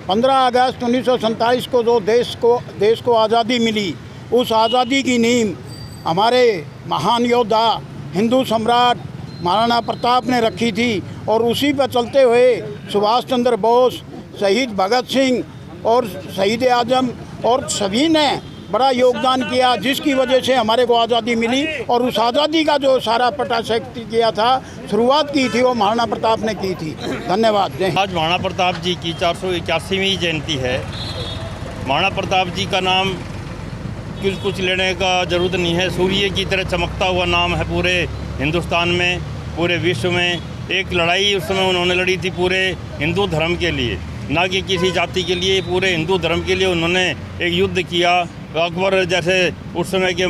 15 अगस्त 1947 को जो देश को आज़ादी मिली, उस आज़ादी की नींव हमारे महान योद्धा हिंदू सम्राट महाराणा प्रताप ने रखी थी और उसी पर चलते हुए सुभाष चंद्र बोस, शहीद भगत सिंह और शहीद आजम और सभी ने बड़ा योगदान किया, जिसकी वजह से हमारे को आज़ादी मिली। और उस आज़ादी का जो सारा पटाक्षेप किया था, शुरुआत की थी, वो महाराणा प्रताप ने की थी। धन्यवाद। आज महाराणा प्रताप जी की 481वीं जयंती है। महाराणा प्रताप जी का नाम कुछ लेने का ज़रूरत नहीं है। सूर्य की तरह चमकता हुआ नाम है पूरे हिंदुस्तान में, पूरे विश्व में। एक लड़ाई उस समय उन्होंने लड़ी थी पूरे हिंदू धर्म के लिए, ना कि किसी जाति के लिए। पूरे हिंदू धर्म के लिए उन्होंने एक युद्ध किया अकबर जैसे उस समय के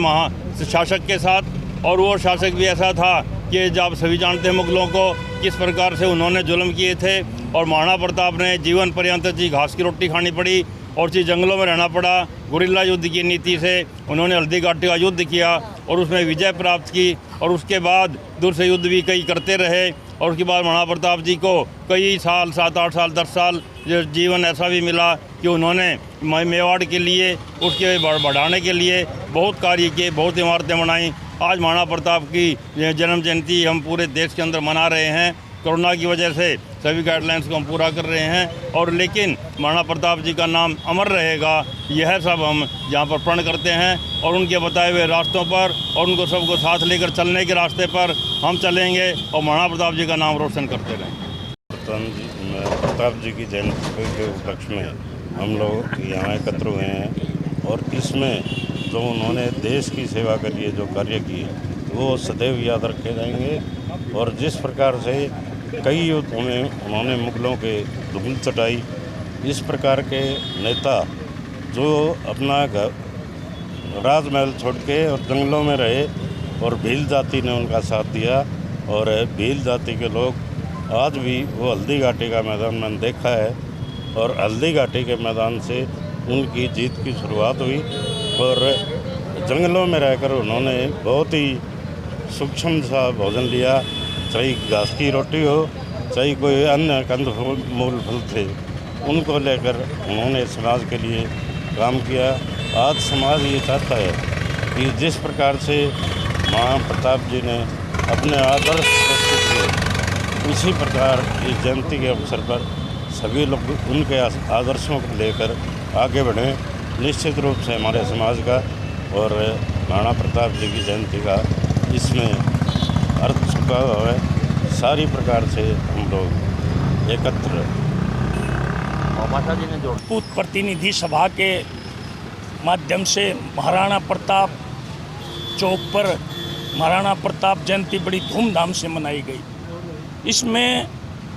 शासक के साथ। और वो शासक भी ऐसा था कि जब सभी जानते हैं मुगलों को किस प्रकार से उन्होंने जुल्म किए थे। और महाराणा प्रताप ने जीवन पर्यंत जी घास की रोटी खानी पड़ी और जी जंगलों में रहना पड़ा। गुरिल्ला युद्ध की नीति से उन्होंने हल्दी घाटी का युद्ध किया और उसमें विजय प्राप्त की। और उसके बाद दूर से युद्ध भी कई करते रहे। और उसके बाद महाराणा प्रताप जी को कई साल, 7-8 साल, 10 साल जीवन ऐसा भी मिला कि उन्होंने मेवाड़ के लिए, उसके बढ़ाने के लिए बहुत कार्य किए, बहुत इमारतें बनाई। आज महाराणा प्रताप की जन्म जयंती हम पूरे देश के अंदर मना रहे हैं। कोरोना की वजह से सभी गाइडलाइंस को हम पूरा कर रहे हैं और लेकिन महाराणा प्रताप जी का नाम अमर रहेगा। यह सब हम यहाँ पर प्रण करते हैं और उनके बताए हुए रास्तों पर और उनको सबको साथ लेकर चलने के रास्ते पर हम चलेंगे और महाराणा प्रताप जी का नाम रोशन करते रहेंगे। प्रताप जी की जयंती के उपलक्ष्य में हम लोग यहाँ एकत्र हुए हैं और इसमें जो उन्होंने देश की सेवा के लिए जो कार्य किए वो सदैव याद रखे जाएंगे। और जिस प्रकार से कई युद्धों में उन्होंने मुगलों के धूल चटाई, इस प्रकार के नेता जो अपना घर राजमहल छोड़ के और जंगलों में रहे और भील जाति ने उनका साथ दिया। और भील जाति के लोग आज भी वो हल्दी घाटी का मैदान मैंने देखा है और हल्दी घाटी के मैदान से उनकी जीत की शुरुआत हुई। और जंगलों में रहकर उन्होंने बहुत ही सूक्ष्म सा भोजन लिया, चाहे घास की रोटी हो, चाहे कोई अन्य कंद मूल फल थे, उनको लेकर उन्होंने समाज के लिए काम किया। आज समाज ये चाहता है कि जिस प्रकार से महाराणा प्रताप जी ने अपने आदर्श प्रस्तुत किए, उसी प्रकार इस जयंती के अवसर पर सभी लोग उनके आदर्शों को लेकर आगे बढ़ें। निश्चित रूप से हमारे समाज का और महाराणा प्रताप जी की जयंती का इसमें अर्थ छुपा हुआ है। सारी प्रकार से हम लोग एकत्र पूत प्रतिनिधि सभा के माध्यम से महाराणा प्रताप चौक पर महाराणा प्रताप जयंती बड़ी धूमधाम से मनाई गई। इसमें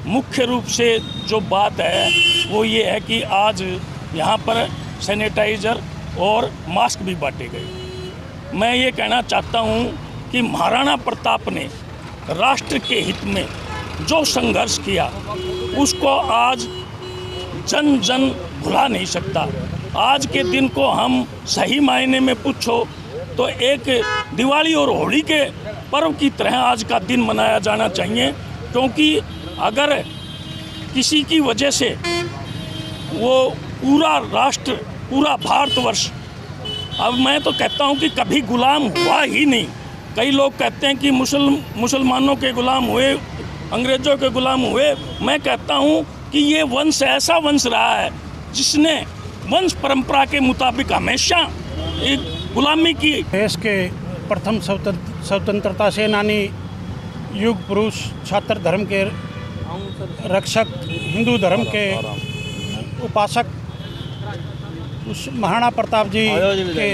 मुख्य रूप से जो बात है वो ये है कि आज यहाँ पर सैनिटाइज़र और मास्क भी बांटे गए। मैं ये कहना चाहता हूँ कि महाराणा प्रताप ने राष्ट्र के हित में जो संघर्ष किया उसको आज जन जन भुला नहीं सकता। आज के दिन को हम सही मायने में पूछो तो एक दिवाली और होली के पर्व की तरह आज का दिन मनाया जाना चाहिए, क्योंकि अगर किसी की वजह से वो पूरा राष्ट्र, पूरा भारतवर्ष, अब मैं तो कहता हूँ कि कभी गुलाम हुआ ही नहीं। कई लोग कहते हैं कि मुसलमानों के गुलाम हुए, अंग्रेज़ों के गुलाम हुए। मैं कहता हूँ कि ये वंश ऐसा वंश रहा है जिसने वंश परंपरा के मुताबिक हमेशा एक गुलामी की। देश के प्रथम स्वतंत्रता सेनानी, युग पुरुष, छात्र धर्म के रक्षक, हिंदू धर्म के उपासक उस महाराणा प्रताप जी के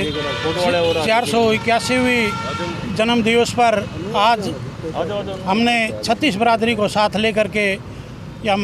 481वीं जन्म दिवस पर आज हमने 36 बरादरी को साथ लेकर के या